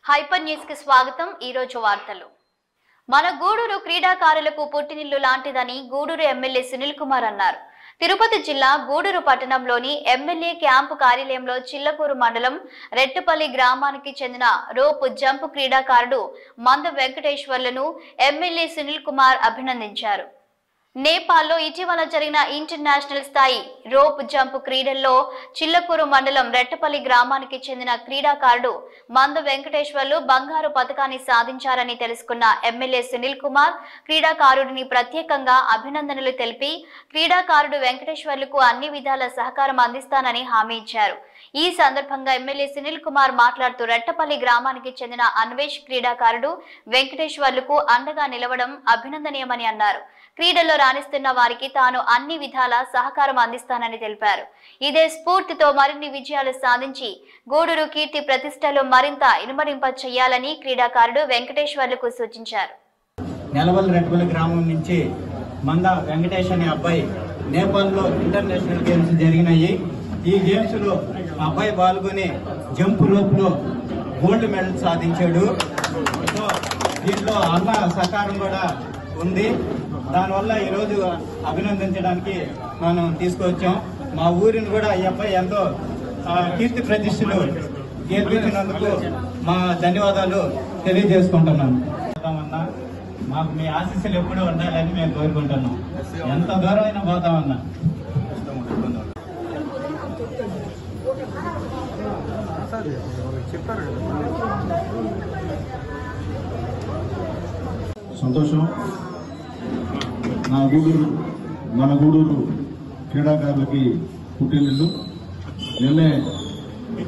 Hyper news కి స్వాగతం। ఈ రోజు వార్తలు। మన గూడూరు క్రీడాకారులకు పుట్టినిల్లు లాంటిదని గూడూరు ఎమ్మెల్యే సునీల్ కుమార్ అన్నారు। తిరుపతి జిల్లా గూడూరు పట్టణంలోని ఎమ్మెల్యే క్యాంపు కార్యాలయంలో చిల్లకూరు మండలం రెట్టపల్లి గ్రామానికి చెందిన రోప్ జంప్ క్రీడాకారుడు మంద వెంకటేశ్వర్లను ఎమ్మెల్యే సునీల్ కుమార్ అభినందించారు। నేపాల్లో ఇటీవల జరిగిన ఇంటర్నేషనల్ స్థాయి రోప్ జంప్ క్రీడల్లో చిల్లకూరు మండలం రెట్టపల్లి గ్రామానికి చెందిన క్రీడాకారుడు మంద వెంకటేశ్వర్లు బంగారు పతకాన్ని సాధించారని తెలుసుకున్న ఎమ్మెల్యే సునీల్ కుమార్ క్రీడాకారుడిని ప్రత్యేకంగా అభినందనలు తెలిపి క్రీడాకారుడు వెంకటేశ్వర్లకు అన్ని విధాల సహకారం అందిస్తానని హామీ ఇచ్చారు। ఈ సందర్భంగా ఎమ్మెల్యే సునీల్ కుమార్ మాట్లాడుతూ రెట్టపల్లి గ్రామానికి చెందిన అన్వేష్ క్రీడాకారుడు వెంకటేశ్వర్లకు అండగా నిలవడం అభినందనీయమని అన్నారు। క్రీడల్లో రాణిస్తున్న వారికి తాను అన్ని విధాల సహకారం అందిస్తానని తెలిపారు। ఇదే స్ఫూర్తితో మరిన్ని విజయాలు సాధించి గూడూరు కీర్తి ప్రతిష్టలు మరింత ఇనుమడింప చేయాలని క్రీడాకారుడు వెంకటేశ్వర్లకు సూచించారు। నెలవల్ రెట్టపల్లి గ్రామం నుంచి మంద వెంకటేష్ అనే అబ్బాయి నేపాల్లో ఇంటర్నేషనల్ గేమ్స్ జరిగినాయి। ఈ గేమ్స్ లో అబ్బాయి పాల్గొని జంప్ రోప్ లో గోల్డ్ మెడల్ సాధించాడు। సో దీంట్లో అన్న సహకారం కూడా ఉంది। దానివల్ల ఈరోజు అభినందించడానికి మనం తీసుకొచ్చాం। మా ఊరిని కూడా ఈ అబ్బాయి ఎంతో కీర్తి ప్రతిష్టలు గెలిపించినందుకు మా ధన్యవాదాలు తెలియజేసుకుంటున్నాను। మాకు మీ ఆశీస్సులు ఎప్పుడూ ఉండాలని మేము కోరుకుంటున్నాం। ఎంత దూరం అయినా పోతామన్నా। సంతోషం। మన గూడూరు క్రీడాకారులకి పుట్టినిల్లు। నిన్నే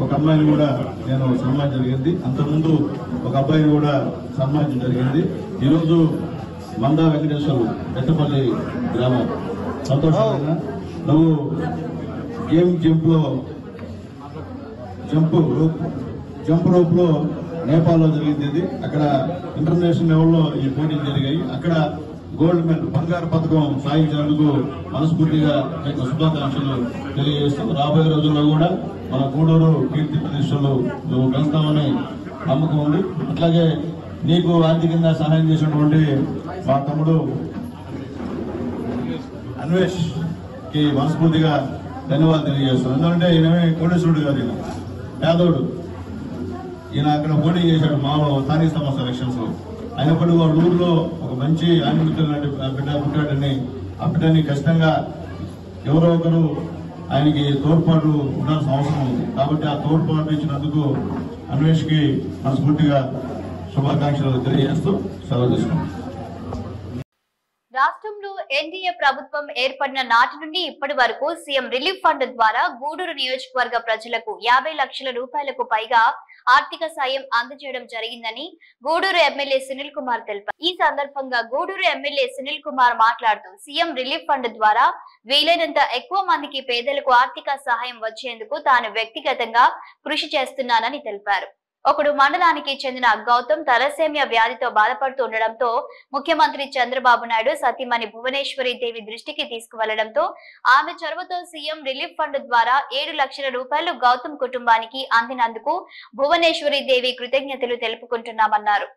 ఒక అమ్మాయిని కూడా నేను సన్మానం జరిగింది, అంతకుముందు ఒక అబ్బాయిని కూడా సన్మానించడం జరిగింది। ఈరోజు మందా వెంకటేశ్వరు రెట్టపల్లి గ్రామం సంతోషంగా నువ్వు జంప్ రోప్ లో నేపాల్లో జరిగింది। అక్కడ ఇంటర్నేషనల్ లెవెల్లో ఈ పోటీలు జరిగాయి। అక్కడ గోల్డ్ మెడల్ బంగారు పథకం సాధించినందుకు మనస్ఫూర్తిగా మీకు శుభాకాంక్షలు తెలియజేస్తూ రాబోయే రోజుల్లో కూడా మన గూడూరు కీర్తి ప్రతిష్టలు నువ్వు వెళ్తామని నమ్మకం ఉంది। అట్లాగే నీకు ఆర్థికంగా సహాయం చేసినటువంటి మా తమ్ముడు అన్వేష్ కి మనస్ఫూర్తిగా ధన్యవాదాలు తెలియజేస్తాను। ఎందుకంటే ఈయనమే కోటేశ్వరుడు గారు, ఈయన పేదోడు, ఈయన అక్కడ పోటీ చేశాడు మామూలు స్థానిక సంస్థ ఎలక్షన్స్ లో। అయినప్పటికీ వాళ్ళ ఊరిలో ఒక మంచి ఆణిముత్యం లాంటి బిడ్డ పుట్టాడని ఆ బిడ్డని ఖచ్చితంగా ఎవరో ఒకరు ఆయనకి తోడ్పాటు ఉండాల్సిన అవసరం ఉంది। కాబట్టి ఆ తోడ్పాటు ఇచ్చినందుకు అన్వేష్ కి మనస్ఫూర్తిగా శుభాకాంక్షలు తెలియజేస్తూ సెలవు తీసుకున్నాం। రాష్ట్రంలో ఎన్డీఏ ప్రభుత్వం ఏర్పడిన నాటి నుండి ఇప్పటి వరకు సీఎం రిలీఫ్ ఫండ్ ద్వారా గూడూరు నియోజకవర్గ ప్రజలకు 50 లక్షల రూపాయలకు పైగా ఆర్థిక సాయం అందజేయడం జరిగిందని గూడూరు ఎమ్మెల్యే సునీల్ కుమార్ తెలిపారు। ఈ సందర్భంగా గూడూరు ఎమ్మెల్యే సునీల్ కుమార్ మాట్లాడుతూ సీఎం రిలీఫ్ ఫండ్ ద్వారా వీలైనంత ఎక్కువ మందికి పేదలకు ఆర్థిక సహాయం వచ్చేందుకు తాను వ్యక్తిగతంగా కృషి చేస్తున్నానని తెలిపారు। ఒకడు మండలానికి చెందిన గౌతమ్ తలసేమియా వ్యాధితో బాధపడుతూ ఉండడంతో ముఖ్యమంత్రి చంద్రబాబు నాయుడు సతీమణి భువనేశ్వరి దేవి దృష్టికి తీసుకువెళ్లడంతో ఆమె చొరవతో సీఎం రిలీఫ్ ఫండ్ ద్వారా 7 లక్షల రూపాయలు గౌతమ్ కుటుంబానికి అందినందుకు భువనేశ్వరి దేవి కృతజ్ఞతలు తెలుపుకుంటున్నామన్నారు।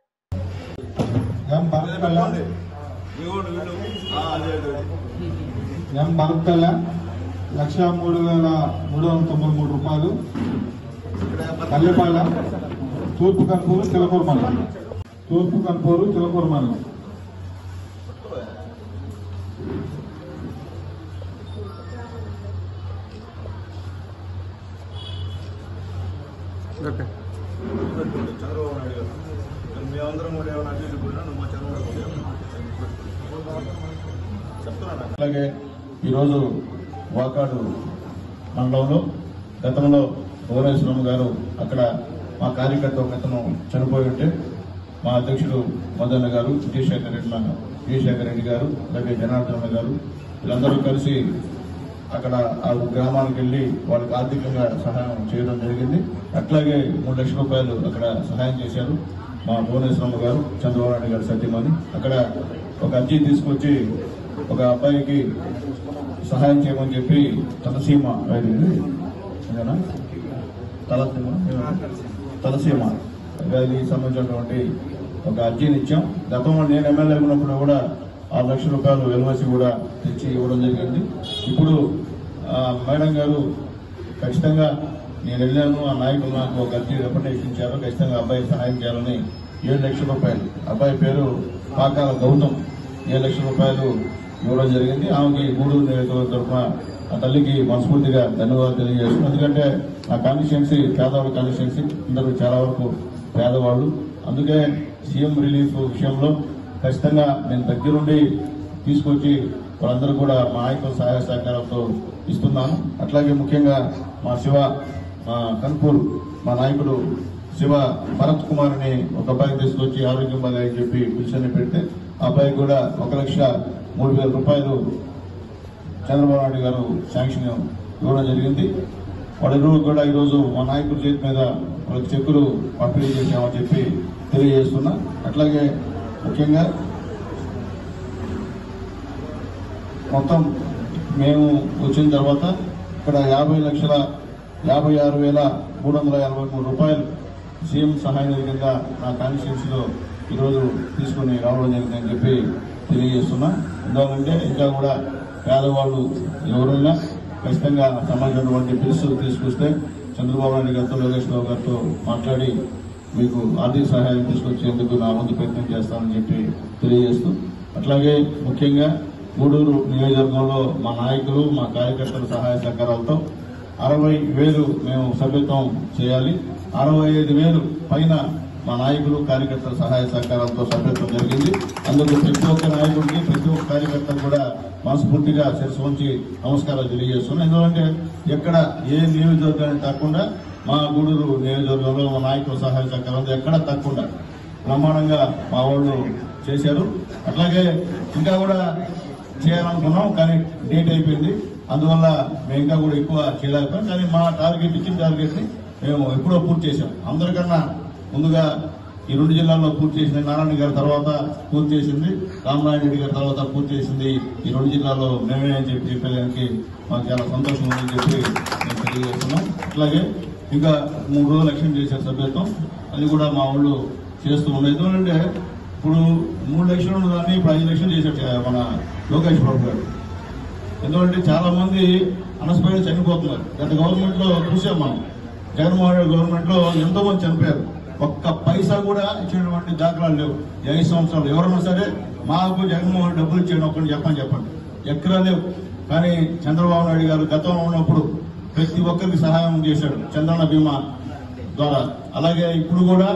తూర్పు కన్పూరు చిలకూరు మండలం అలాగే ఈరోజు వాకాడు మండలంలో గతంలో భువనేశ్వరం గారు అక్కడ మా కార్యకర్త ఒక అతను చనిపోయి ఉంటే మా అధ్యక్షుడు మదన్న గారు, విజయశేఖర్ రెడ్డి గారు, అలాగే జనార్దన గారు వీళ్ళందరూ కలిసి అక్కడ ఆ గ్రామానికి వెళ్ళి వాళ్ళకి ఆర్థికంగా సహాయం చేయడం జరిగింది। అట్లాగే 3 లక్షల రూపాయలు అక్కడ సహాయం చేశారు మా భువనేశ్వరం గారు, చంద్రబాబు నాయుడు గారు సతీమణి। అక్కడ ఒక అర్జీ తీసుకొచ్చి ఒక అబ్బాయికి సహాయం చేయమని చెప్పి తలసీమ వ్యాధికి సంబంధించినటువంటి ఒక అర్జీని ఇచ్చాం. గతంలో నేను ఎమ్మెల్యే ఉన్నప్పుడు కూడా 6 లక్షల రూపాయలు ఎల్ఓసి కూడా తెచ్చి ఇవ్వడం జరిగింది. ఇప్పుడు మేడం గారు ఖచ్చితంగా నేను వెళ్ళాను, ఆ నాయకులు నాకు ఒక అర్జీ రికమెండేషన్ ఇచ్చారు, ఖచ్చితంగా అబ్బాయి సహాయం చేయాలని 7 లక్షల రూపాయలు, అబ్బాయి పేరు పాకాల గౌతమ్, 7 లక్షల రూపాయలు ఇవ్వడం జరిగింది. ఆమెకి గూడూరు నియోజకవర్గం తరఫున ఆ తల్లికి మనస్ఫూర్తిగా ధన్యవాదాలు తెలియజేస్తున్నాను. ఎందుకంటే నా కాన్స్టిట్యున్సీ పేదవాళ్ళ కాన్స్టిట్యున్సీ, అందరూ చాలా వరకు పేదవాళ్ళు. అందుకే సీఎం రిలీఫ్ విషయంలో ఖచ్చితంగా నేను దగ్గరుండి తీసుకొచ్చి వాళ్ళందరూ కూడా మా నాయకుల సహాయ సహకారంతో ఇస్తున్నాను. అట్లాగే ముఖ్యంగా మా శివ కన్పూర్ మా నాయకుడు శివ భరత్ కుమార్ అని ఒక అబ్బాయికి తీసుకొచ్చి ఆరోగ్యం బాగా అని చెప్పి పిలిచిని పెడితే ఆ అబ్బాయికి కూడా 1,03,000 రూపాయలు చంద్రబాబు నాయుడు గారు శాంక్షన్ ఇవ్వడం జరిగింది. వాళ్ళిద్దరూ కూడా ఈరోజు మా నాయకుల చేతి మీద వాళ్ళకి చెక్కులు పంపిణీ చేశామని చెప్పి తెలియజేస్తున్నా. అట్లాగే ముఖ్యంగా మొత్తం మేము వచ్చిన తర్వాత ఇక్కడ 50,56,383 రూపాయలు సీఎం సహాయ నిధి కింద నా కాన్స్టిట్యున్సీలో ఈరోజు తీసుకుని రావడం జరిగిందని చెప్పి తెలియజేస్తున్నా. ఎందుకంటే ఇంకా కూడా పేదవాళ్ళు ఎవరైనా ఖచ్చితంగా సంబంధించినటువంటి బిల్స్ తీసుకొస్తే చంద్రబాబు నాయుడు గారితో, లోకేష్ బాబు గారితో మాట్లాడి మీకు ఆర్థిక సహాయం తీసుకొచ్చేందుకు నా వంతు ప్రయత్నం చేస్తానని చెప్పి తెలియజేస్తూ, అట్లాగే ముఖ్యంగా గూడూరు నియోజకవర్గంలో మా నాయకులు, మా కార్యకర్తల సహాయ సహకారాలతో 60,000 మేము సభ్యత్వం చేయాలి. 65,000 పైన మా నాయకులు, కార్యకర్తల సహాయ సహకారాలతో సభ్యత్వం జరిగింది. అందుకు ప్రతి ఒక్క నాయకుడికి, ప్రతి ఒక్క కార్యకర్తకు కూడా మనస్ఫూర్తిగా శిరస్సు వంచి నమస్కారాలు తెలియజేస్తున్నాం. ఎందుకంటే ఎక్కడ ఏ నియోజకవర్గాన్ని తగ్గకుండా మా గూడూరు నియోజకవర్గంలో మా నాయకుల సహాయ సహకారంతో ఎక్కడ తగ్గకుండా బ్రహ్మాండంగా మా వాళ్ళు చేశారు. అట్లాగే ఇంకా కూడా చేయాలనుకున్నాం, కానీ డేట్ అయిపోయింది. అందువల్ల మేము ఇంకా కూడా ఎక్కువ చేయలేకపోయాం. కానీ మా టార్గెట్, ఇచ్చిన టార్గెట్ని మేము ఎప్పుడో పూర్తి చేశాం. అందరికన్నా ముందుగా ఈ 2 జిల్లాల్లో పూర్తి చేసింది నారాయణ గారి తర్వాత పూర్తి చేసింది, రామనారాయణ రెడ్డి గారి తర్వాత పూర్తి చేసింది ఈ 2 జిల్లాల్లో మేమే అని చెప్పేదానికి మాకు చాలా సంతోషం ఉందని చెప్పి మేము తెలియజేస్తున్నాం. అట్లాగే ఇంకా 3 రోజులు ఎలక్షన్ చేశారు సభ్యత్వం, అది కూడా మా వాళ్ళు చేస్తూ ఉన్నాయి. ఎందుకంటే ఇప్పుడు 3 లక్షలు ఉన్నదాన్ని ఇప్పుడు 5 లక్షలు చేశారు మన లోకేష్ బాబు గారు. ఎందుకంటే చాలా మంది అనస్పైన చనిపోతున్నారు. గత గవర్నమెంట్ లో చూసాం మనం, జగన్మోహన్ రెడ్డి గవర్నమెంట్ లో ఎంతో మంది చనిపోయారు. ఒక్క పైసా కూడా ఇచ్చినటువంటి దాఖలాలు లేవు. 5 సంవత్సరాలు ఎవరన్నా సరే మాకు జగన్మోహన్ డబ్బులు ఇచ్చేయండి ఒక్కటి చెప్పండి, ఎక్కడా లేవు. కానీ చంద్రబాబు నాయుడు గారు గతంలో ఉన్నప్పుడు ప్రతి ఒక్కరికి సహాయం చేశాడు చంద్రన్న బీమా ద్వారా. అలాగే ఇప్పుడు కూడా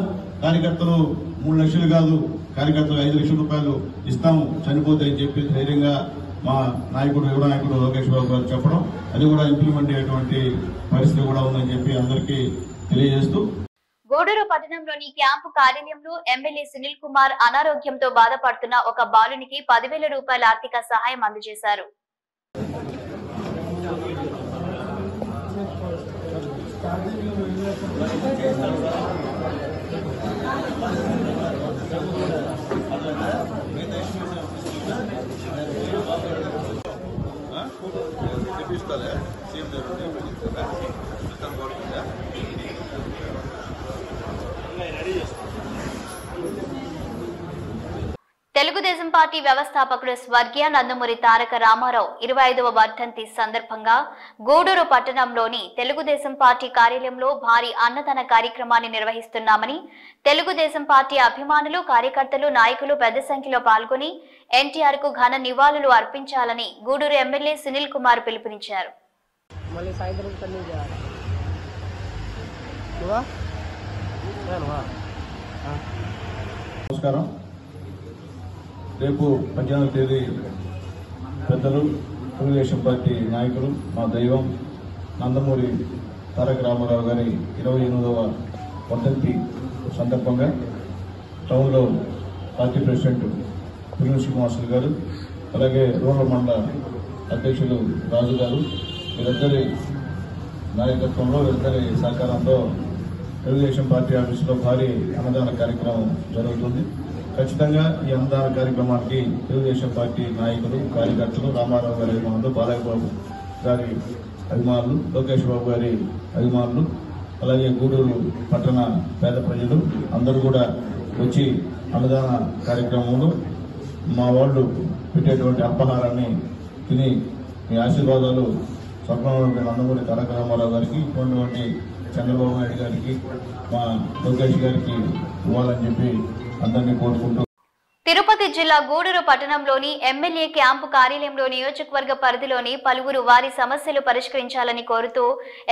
కార్యకర్తలు 3 లక్షలు కాదు, కార్యకర్తలు 5 లక్షల రూపాయలు ఇస్తాము చనిపోతాయని చెప్పి ధైర్యంగా మా నాయకుడు, యువ నాయకుడు లోకేష్ బాబు గారు చెప్పడం, అది కూడా ఇంప్లిమెంట్ అయ్యేటువంటి పరిస్థితి కూడా ఉందని చెప్పి అందరికీ తెలియజేస్తూ, గూడూరు పట్టణంలోని క్యాంపు కార్యాలయంలో ఎమ్మెల్యే సునీల్ కుమార్ అనారోగ్యంతో బాధపడుతున్న ఒక బాలునికి 10,000 రూపాయల ఆర్థిక సహాయం అందజేశారు. తెలుగుదేశం పార్టీ వ్యవస్థాపకుడు స్వర్గీయ నందమూరి తారక రామారావు 25వ వర్ధంతి సందర్భంగా గూడూరు పట్టణంలోని తెలుగుదేశం పార్టీ కార్యాలయంలో భారీ అన్నదాన కార్యక్రమాన్ని నిర్వహిస్తున్నామని, తెలుగుదేశం పార్టీ అభిమానులు, కార్యకర్తలు, నాయకులు పెద్ద సంఖ్యలో పాల్గొని ఎన్టీఆర్ కు ఘన నివాళులు అర్పించాలని గూడూరు ఎమ్మెల్యే సునీల్ కుమార్ పిలుపునిచ్చారు. నమస్కారం. రేపు 18వ తేదీ పెద్దలు, తెలుగుదేశం పార్టీ నాయకులు, మా దైవం నందమూరి తారక రామారావు గారి 28వ వర్ధంతి సందర్భంగా టౌన్లో పార్టీ ప్రెసిడెంట్ పిల్లల శ్రీనివాసులు గారు, అలాగే రూరల్ మండల అధ్యక్షులు రాజు గారు, వీరిద్దరి నాయకత్వంలో, వీరిద్దరి సహకారంతో తెలుగుదేశం పార్టీ ఆఫీసులో భారీ అన్నదాన కార్యక్రమం జరుగుతుంది. ఖచ్చితంగా ఈ అన్నదాన కార్యక్రమానికి తెలుగుదేశం పార్టీ నాయకులు, కార్యకర్తలు, రామారావు గారి అభిమానులు, బాలయ్య బాబు గారి అభిమానులు, లోకేష్ బాబు గారి అభిమానులు, అలాగే గూడూరు పట్టణ పేద ప్రజలు అందరూ కూడా వచ్చి అన్నదాన కార్యక్రమంలో మా వాళ్ళు పెట్టేటువంటి అల్పాహారాన్ని తిని మీ ఆశీర్వాదాలు స్వప్నంలో నందమూరి తారక రామారావు గారికి ఇటువంటి చంద్రబాబు నాయుడు గారికి మా లోకేష్ గారికి ఇవ్వాలని చెప్పి అందరినీ కోరుకుంటూ తిరుపతి జిల్లా గూడూరు పట్టణంలోని ఎమ్మెల్యే క్యాంపు కార్యాలయంలో నియోజకవర్గ పరిధిలోని పలువురు వారి సమస్యలు పరిష్కరించాలని కోరుతూ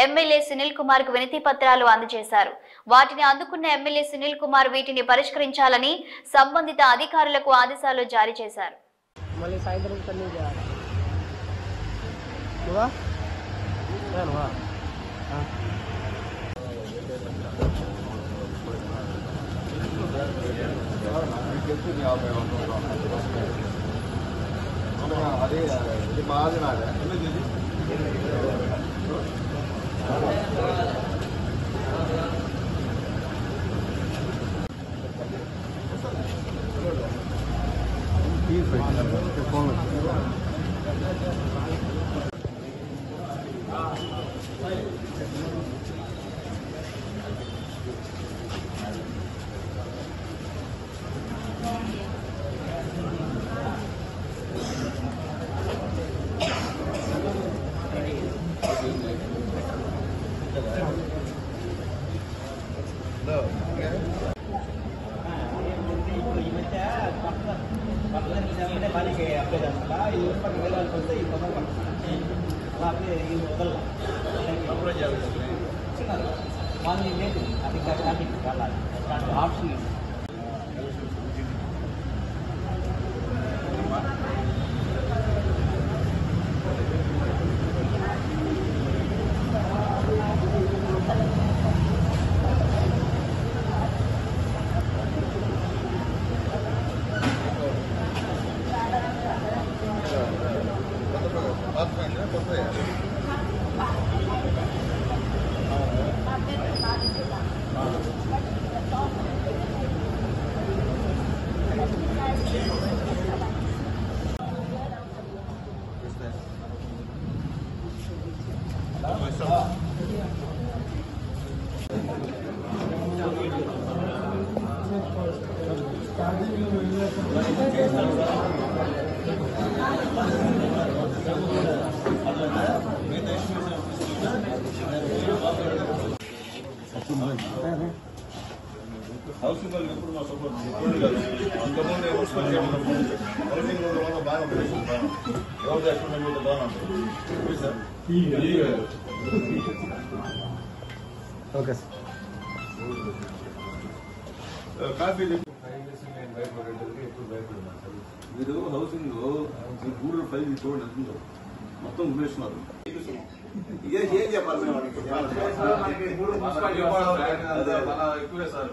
ఎమ్మెల్యే సునీల్ కుమార్ కు వినతి పత్రాలు అందజేశారు. వాటిని అందుకున్న ఎమ్మెల్యే సునీల్ కుమార్ వీటిని పరిష్కరించాలని సంబంధిత అధికారులకు ఆదేశాలు జారీ చేశారు. అదే ఇది బాగా నాదే హౌసింగ్ వాళ్ళు ఎప్పుడు మా సపోర్ట్ అంతకుముందు బాగా ఎవరు ఎక్కడ బాగుంటుంది సార్. Okay sir. కాఫీ మీరు హౌసింగ్ గూడూరు ఫైల్ చూడండి మొత్తం ఉమ్మేస్తున్నారు. ఏం చెప్పాలి ఎక్కువే సార్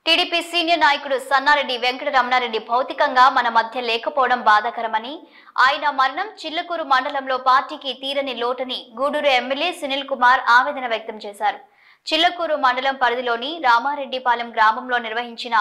టీడీపీ సీనియర్ నాయకుడు సన్నారెడ్డి వెంకట రమణారెడ్డి భౌతికంగా మన మధ్య లేకపోవడం బాధాకరమని, ఆయన మరణం చిల్లకూరు మండలంలో పార్టీకి తీరని లోటని గూడూరు ఎమ్మెల్యే సునీల్ కుమార్ ఆవేదన వ్యక్తం చేశారు. చిల్లకూరు మండలం పరిధిలోని రామారెడ్డిపాలెం గ్రామంలో నిర్వహించిన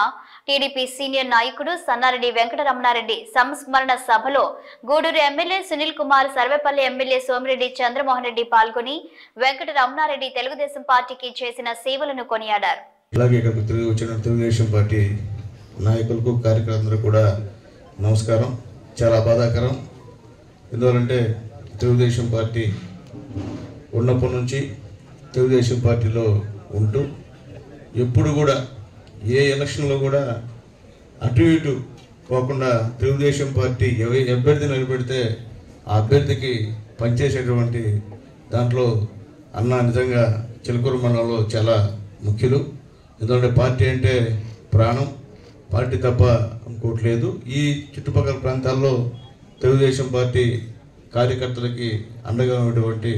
టీడీపీ సీనియర్ నాయకుడు సన్నారెడ్డి వెంకట రమణారెడ్డి సంస్మరణ సభలో గూడూరు ఎమ్మెల్యే సునీల్ కుమార్, సర్వేపల్లి ఎమ్మెల్యే సోమిరెడ్డి చంద్రమోహన్ రెడ్డి పాల్గొని వెంకట రమణారెడ్డి తెలుగుదేశం పార్టీకి చేసిన సేవలను కొనియాడారు. అలాగే ఇక్కడికి తిరిగి వచ్చిన తెలుగుదేశం పార్టీ నాయకులకు, కార్యకర్తలకు కూడా నమస్కారం. చాలా బాధాకరం. ఎందువలంటే తెలుగుదేశం పార్టీ ఉన్నప్పటి నుంచి తెలుగుదేశం పార్టీలో ఉంటూ ఎప్పుడు కూడా ఏ ఎలక్షన్లో కూడా అటు ఇటు పోకుండా తెలుగుదేశం పార్టీ అభ్యర్థి నిలబెడితే ఆ అభ్యర్థికి పనిచేసేటువంటి దాంట్లో అన్న నిజంగా చిలకూరు మండలంలో చాలా ముఖ్యులు. ఎందుకంటే పార్టీ అంటే ప్రాణం, పార్టీ తప్ప అనుకోవట్లేదు. ఈ చుట్టుపక్కల ప్రాంతాల్లో తెలుగుదేశం పార్టీ కార్యకర్తలకి అండగా ఉన్నటువంటి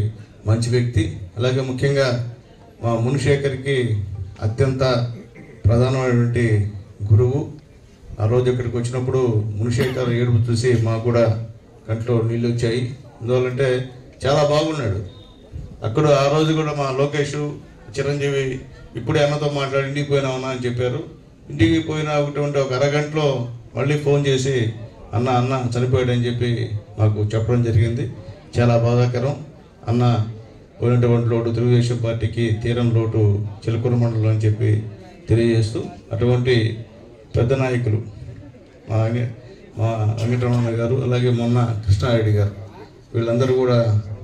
మంచి వ్యక్తి. అలాగే ముఖ్యంగా మా మునిశేఖర్కి అత్యంత ప్రధానమైనటువంటి గురువు. ఆ రోజు ఇక్కడికి వచ్చినప్పుడు మునిశేఖర్ ఏడుపు చూసి మాకు కూడా కంట్లో నీళ్ళు వచ్చాయి. ఎందువల్లంటే చాలా బాగున్నాడు. అక్కడ ఆ రోజు కూడా మా లోకేష్ చిరంజీవి ఇప్పుడే అన్నతో మాట్లాడి ఇంటికి పోయినామన్నా అని చెప్పారు. ఇంటికి పోయిన ఒక అరగంటలో మళ్ళీ ఫోన్ చేసి అన్న చనిపోయాడని చెప్పి మాకు చెప్పడం జరిగింది. చాలా బాధాకరం. అన్న పోయినటువంటి లోటు తెలుగుదేశం పార్టీకి తీరం లోటు చిలకూరు మండలం అని చెప్పి తెలియజేస్తూ, అటువంటి పెద్ద నాయకులు మా వెంకటరమణ గారు, అలాగే మొన్న కృష్ణారెడ్డి గారు, వీళ్ళందరూ కూడా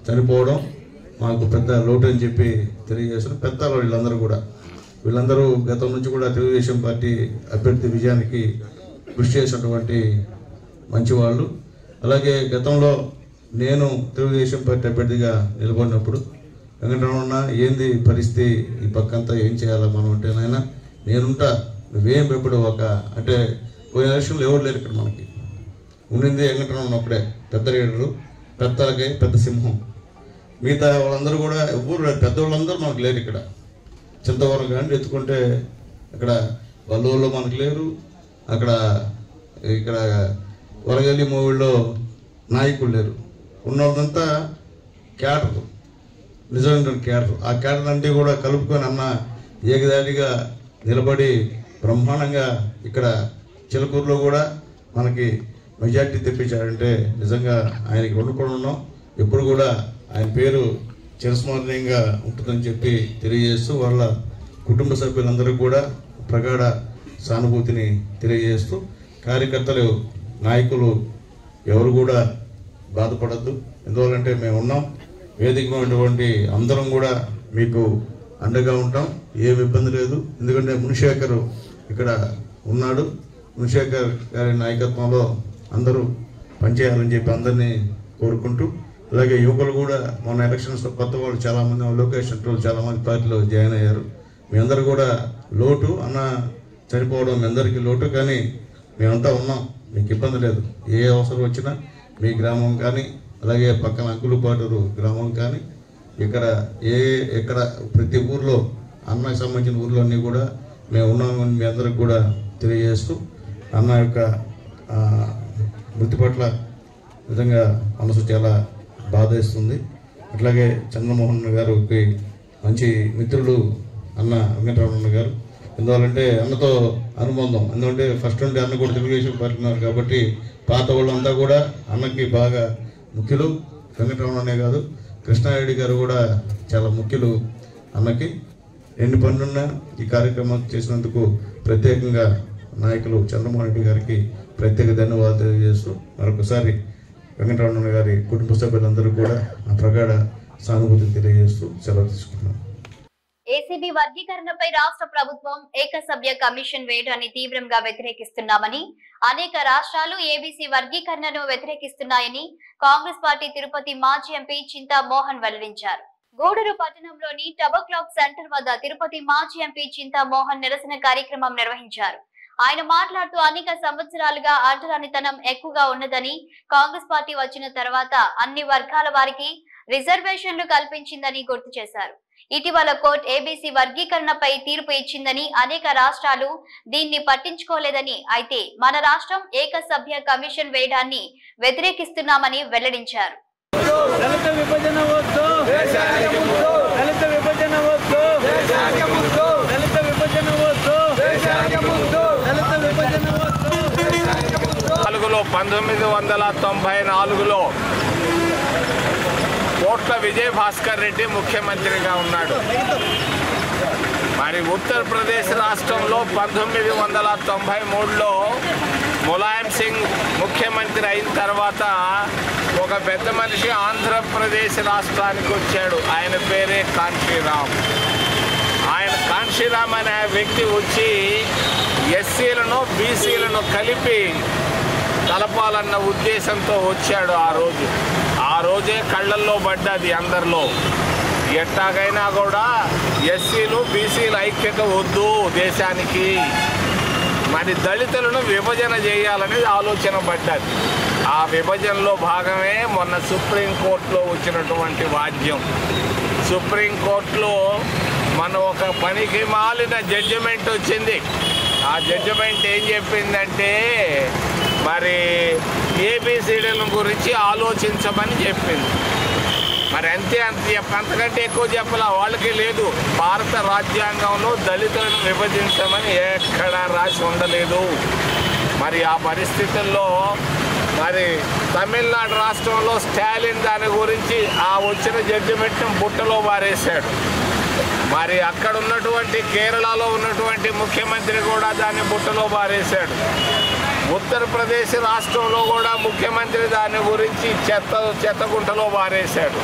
చనిపోవడం మాకు పెద్ద లోటు అని చెప్పి తెలియజేస్తారు. పెద్దలు వీళ్ళందరూ గతం నుంచి కూడా తెలుగుదేశం పార్టీ అభ్యర్థి విజయానికి కృషి చేసినటువంటి మంచివాళ్ళు. అలాగే గతంలో నేను తెలుగుదేశం పార్టీ అభ్యర్థిగా నిలబడినప్పుడు వెంకటరమణ ఏంది పరిస్థితి, ఈ పక్కంతా ఏం చేయాలా మనం అంటే, నాయన నేనుంటా, నువ్వేం ఎప్పుడు అంటే పోయిన ఎలక్షన్లో ఎవరు లేరు ఇక్కడ, మనకి ఉండింది వెంకటరమణ ఒక్కడే, పెద్ద లీడరు, పెద్ద సింహం. మిగతా వాళ్ళందరూ కూడా ఎవరు పెద్దవాళ్ళందరూ మనకు లేరు ఇక్కడ. చింతవరం కానీ ఎత్తుకుంటే అక్కడ వల్లూరులో మనకు లేరు, ఇక్కడ వరగల్లి మూవీల్లో నాయకులు లేరు. ఉన్నదంతా క్యాడర్, నిజమైన క్యాడర్. ఆ క్యాడర్ అంటే కూడా కలుపుకొని అన్న ఏకదాటిగా నిలబడి బ్రహ్మాండంగా ఇక్కడ చిలకూరులో కూడా మనకి మెజార్టీ తెప్పించాడంటే నిజంగా ఆయనకి వండుకొని ఎప్పుడు కూడా ఆయన పేరు చిరస్మరణీయంగా ఉంటుందని చెప్పి తెలియజేస్తూ, వాళ్ళ కుటుంబ సభ్యులందరూ కూడా ప్రగాఢ సానుభూతిని తెలియజేస్తూ, కార్యకర్తలు నాయకులు ఎవరు కూడా బాధపడద్దు. ఎందువల్లంటే మేము ఉన్నాం, వేదికమైనటువంటి అందరం కూడా మీకు అండగా ఉంటాం, ఏమి ఇబ్బంది లేదు. ఎందుకంటే మునిశేఖర్ ఇక్కడ ఉన్నాడు, మునిశేఖర్ గారి నాయకత్వంలో అందరూ పనిచేయాలని చెప్పి అందరినీ కోరుకుంటూ, అలాగే యువకులు కూడా మొన్న ఎలక్షన్స్లో కొత్త వాళ్ళు చాలామంది, లోకేష్ వాళ్ళు చాలామంది పార్టీలో జాయిన్ అయ్యారు. మీ అందరూ కూడా లోటు, అన్న చనిపోవడం మీ అందరికీ లోటు, కానీ మేమంతా ఉన్నాం, మీకు ఇబ్బంది లేదు. ఏ అవసరం వచ్చినా మీ గ్రామం కానీ, అలాగే పక్కన అంకులపాటూరు గ్రామం కానీ, ఎక్కడ ప్రతి ఊర్లో అన్నకు సంబంధించిన ఊర్లన్నీ కూడా మేము ఉన్నామని మీ అందరికి కూడా తెలియజేస్తూ, అన్న యొక్క మృతి పట్ల నిజంగా మనసు చాలా బాధేస్తుంది. అట్లాగే చంద్రమోహన్ గారికి మంచి మిత్రులు అన్న వెంకటరమణ గారు. ఎందువల్లంటే అన్నతో అనుబంధం, ఎందుకంటే ఫస్ట్ నుండి అన్న కూడా తెలుగుదేశం పార్టీ ఉన్నారు కాబట్టి పాత వాళ్ళంతా కూడా అన్నకి బాగా ముఖ్యులు. వెంకటరమణనే కాదు, కృష్ణారెడ్డి గారు కూడా చాలా ముఖ్యులు అన్నకి. ఎన్ని పనులున్నా ఈ కార్యక్రమం చేసినందుకు ప్రత్యేకంగా నాయకులు చంద్రమోహన్ రెడ్డి గారికి ప్రత్యేక ధన్యవాదాలు తెలియజేస్తూ, మరొకసారి వెంకటరమణ గారి కుటుంబ సభ్యులందరూ కూడా ఆ ప్రగాఢ సానుభూతిని తెలియజేస్తూ సెలవు తీసుకున్నాను. ఏసీబీ వర్గీకరణపై రాష్ట్ర ప్రభుత్వం ఏకసభ్య కమిషన్ వేయడాన్ని తీవ్రంగా వ్యతిరేకిస్తున్నామని, అనేక రాష్ట్రాలు ఏబీసీ వర్గీకరణను వ్యతిరేకిస్తున్నాయని కాంగ్రెస్ పార్టీ తిరుపతి మాజీ ఎంపీ చింతా మోహన్ వెల్లడించారు. గూడూరు పట్టణంలోని టబో క్లాక్ సెంటర్ వద్ద తిరుపతి మాజీ ఎంపీ చింతా మోహన్ నిరసన కార్యక్రమం నిర్వహించారు. ఆయన మాట్లాడుతూ అనేక సంవత్సరాలుగా అంటరానితనం ఎక్కువగా ఉన్నదని, కాంగ్రెస్ పార్టీ వచ్చిన తర్వాత అన్ని వర్గాల వారికి రిజర్వేషన్లు కల్పించిందని గుర్తు చేశారు. ఇటీవల కోర్టు ఏబీసీ వర్గీకరణపై తీర్పు ఇచ్చిందని, అనేక రాష్ట్రాలు దీన్ని పట్టించుకోలేదని, అయితే మన రాష్ట్రం ఏకసభ్య కమిషన్ వేయడాన్ని వ్యతిరేకిస్తున్నామని వెల్లడించారు. నాలుగులో 1994లో కోట్ల విజయభాస్కర్ రెడ్డి ముఖ్యమంత్రిగా ఉన్నాడు. మరి ఉత్తరప్రదేశ్ రాష్ట్రంలో 1993లో ములాయం సింగ్ ముఖ్యమంత్రి అయిన తర్వాత ఒక పెద్ద మనిషి ఆంధ్రప్రదేశ్ రాష్ట్రానికి వచ్చాడు. ఆయన పేరే కాన్షీరామ్. కాన్షీరామ్ అనే వ్యక్తి వచ్చి ఎస్సీలను బీసీలను కలిపి కలపాలన్న ఉద్దేశంతో వచ్చాడు. ఆ రోజే కళ్ళల్లో పడ్డది అందరిలో. ఎట్టాగైనా కూడా ఎస్సీలు బీసీల ఐక్యత వద్దు దేశానికి, మరి దళితులను విభజన చేయాలనేది ఆలోచన పడ్డది. ఆ విభజనలో భాగమే మొన్న సుప్రీంకోర్టులో వచ్చినటువంటి వాద్యం. సుప్రీంకోర్టులో మన ఒక పనికి మాలిన జడ్జిమెంట్ వచ్చింది. ఆ జడ్జిమెంట్ ఏం చెప్పిందంటే, మరి ఏబిసిడీల గురించి ఆలోచించమని చెప్పింది. మరి అంతకంటే ఎక్కువ చెప్పాల వాళ్ళకి లేదు. భారత రాజ్యాంగంలో దళితులను విభజించమని ఎక్కడా రాసి ఉండలేదు. మరి ఆ పరిస్థితుల్లో మరి తమిళనాడు రాష్ట్రంలో స్టాలిన్ దాని గురించి ఆ వచ్చిన జడ్జిమెంట్ను బుట్టలో పారేశాడు. మరి అక్కడ ఉన్నటువంటి కేరళలో ఉన్నటువంటి ముఖ్యమంత్రి కూడా దాన్ని బుట్టలో పారేశాడు. ఉత్తరప్రదేశ్ రాష్ట్రంలో కూడా ముఖ్యమంత్రి దాని గురించి చెత్తగుంటలో పారేశాడు.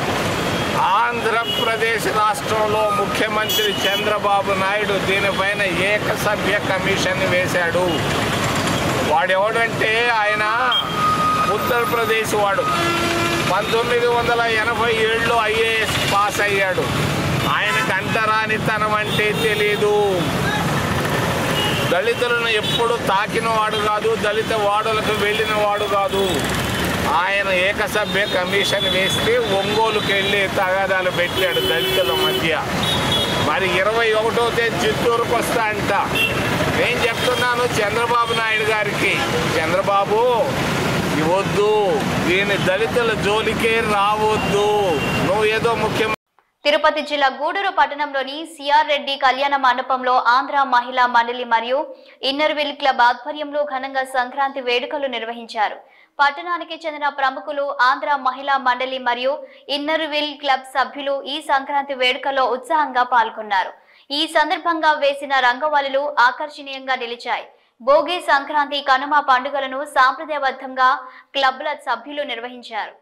ఆంధ్రప్రదేశ్ రాష్ట్రంలో ముఖ్యమంత్రి చంద్రబాబు నాయుడు దీనిపైన ఏకసభ్య కమిషన్ వేశాడు. వాడెవడంటే ఆయన ఉత్తరప్రదేశ్ వాడు. 1987లో ఐఏఎస్ పాస్ అయ్యాడు. ఆయనకు అంటరానితనం అంటే తెలీదు. దళితులను ఎప్పుడు తాకినవాడు కాదు, దళిత వాడులకు వెళ్ళిన వాడు కాదు. ఆయన ఏకసభ్య కమిషన్ వేస్తే ఒంగోలుకి వెళ్ళి తగాదాలు పెట్టాడు దళితుల మధ్య. మరి 21వ తేదీ చిత్తూరుకు వస్తా అంట. నేను చెప్తున్నాను చంద్రబాబు నాయుడు గారికి, చంద్రబాబు ఇవ్వద్దు, దీని దళితుల జోలికే రావద్దు. నువ్వు ఏదో ముఖ్యమంత్రి. తిరుపతి జిల్లా గూడూరు పట్టణంలోని సిఆర్ రెడ్డి కళ్యాణ మండపంలో ఆంధ్ర మహిళా మండలి మరియు ఇన్నర్ విల్ క్లబ్ ఆధ్వర్యంలో ఘనంగా సంక్రాంతి వేడుకలు నిర్వహించారు. పట్టణానికి చెందిన ప్రముఖులు, ఆంధ్ర మహిళా మండలి మరియు ఇన్నర్ విల్ క్లబ్ సభ్యులు ఈ సంక్రాంతి వేడుకలో ఉత్సాహంగా పాల్గొన్నారు. ఈ సందర్భంగా వేసిన రంగవల్లులు ఆకర్షణీయంగా నిలిచాయి. భోగి, సంక్రాంతి, కనుమ పండుగలను సాంప్రదాయబద్ధంగా క్లబ్ల సభ్యులు నిర్వహించారు.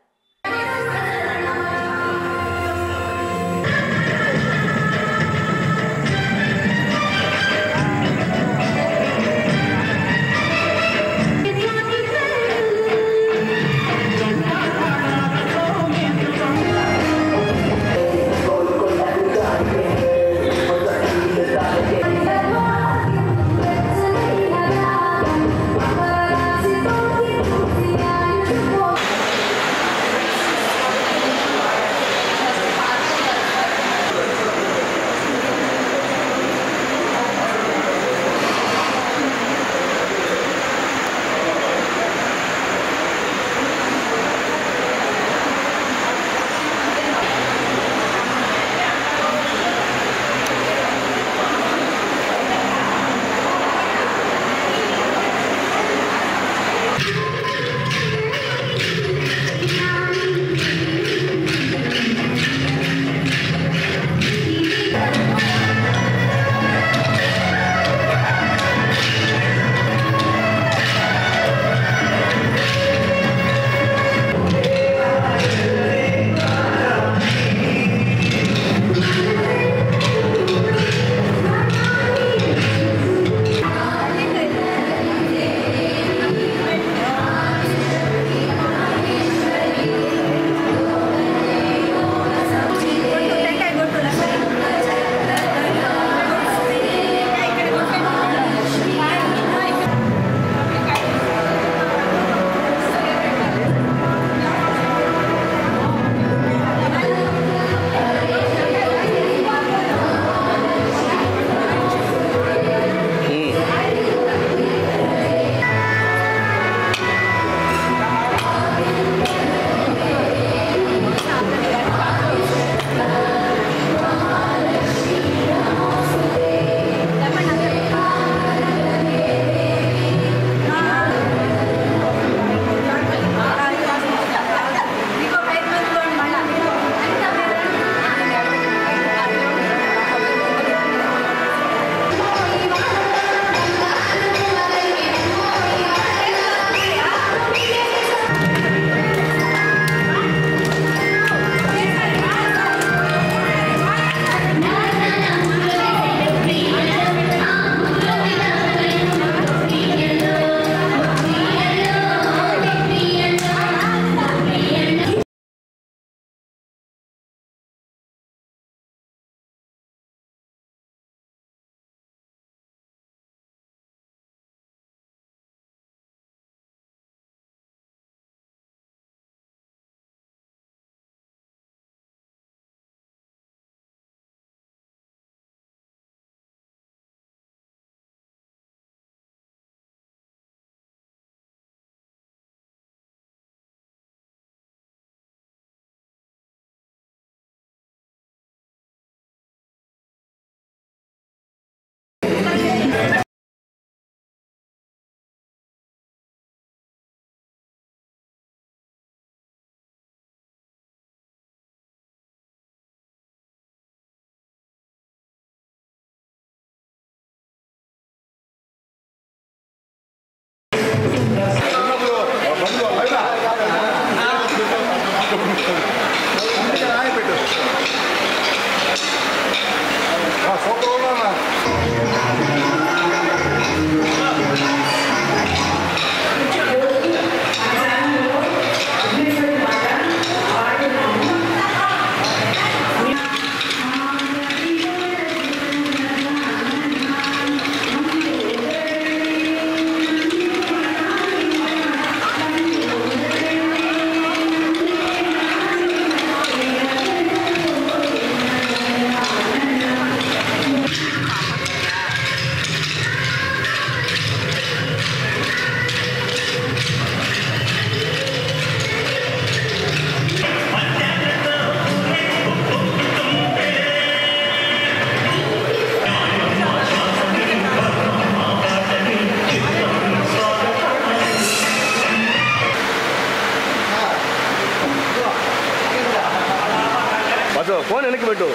ఫోన్ వెనక్కి పెట్టు.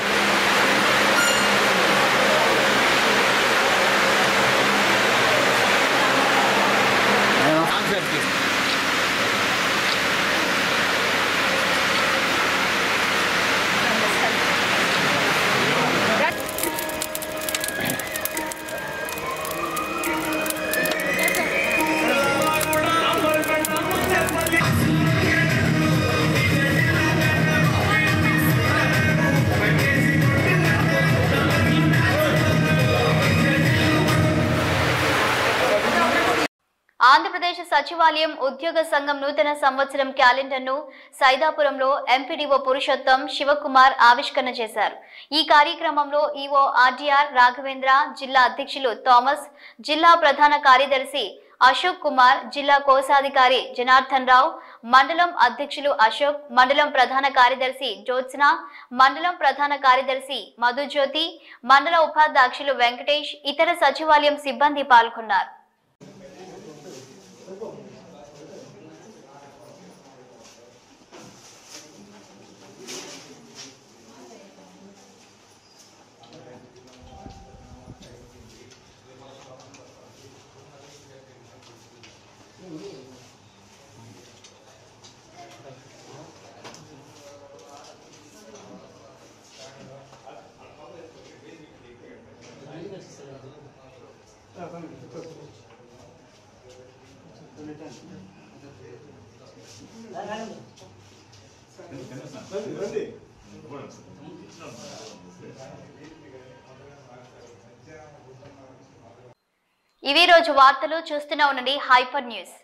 ఆంధ్రప్రదేశ్ సచివాలయం ఉద్యోగ సంఘం నూతన సంవత్సరం క్యాలెండర్ను సైదాపురంలో ఎంపీడీఓ పురుషోత్తం శివకుమార్ ఆవిష్కరణ చేశారు. ఈ కార్యక్రమంలో ఈవో ఆర్డీఆర్ రాఘవేంద్ర, జిల్లా అధ్యక్షులు థామస్, జిల్లా ప్రధాన కార్యదర్శి అశోక్ కుమార్, జిల్లా కోశాధికారి జనార్దన్ రావు, మండలం అధ్యక్షులు అశోక్, మండలం ప్రధాన కార్యదర్శి జ్యోత్స్న, మండలం ప్రధాన కార్యదర్శి మధుజ్యోతి, మండల ఉపాధ్యక్షులు వెంకటేష్, ఇతర సచివాలయం సిబ్బంది పాల్గొన్నారు. ఇవి రోజు వార్తలు. చూస్తూనే ఉండండి హైపర్ న్యూస్.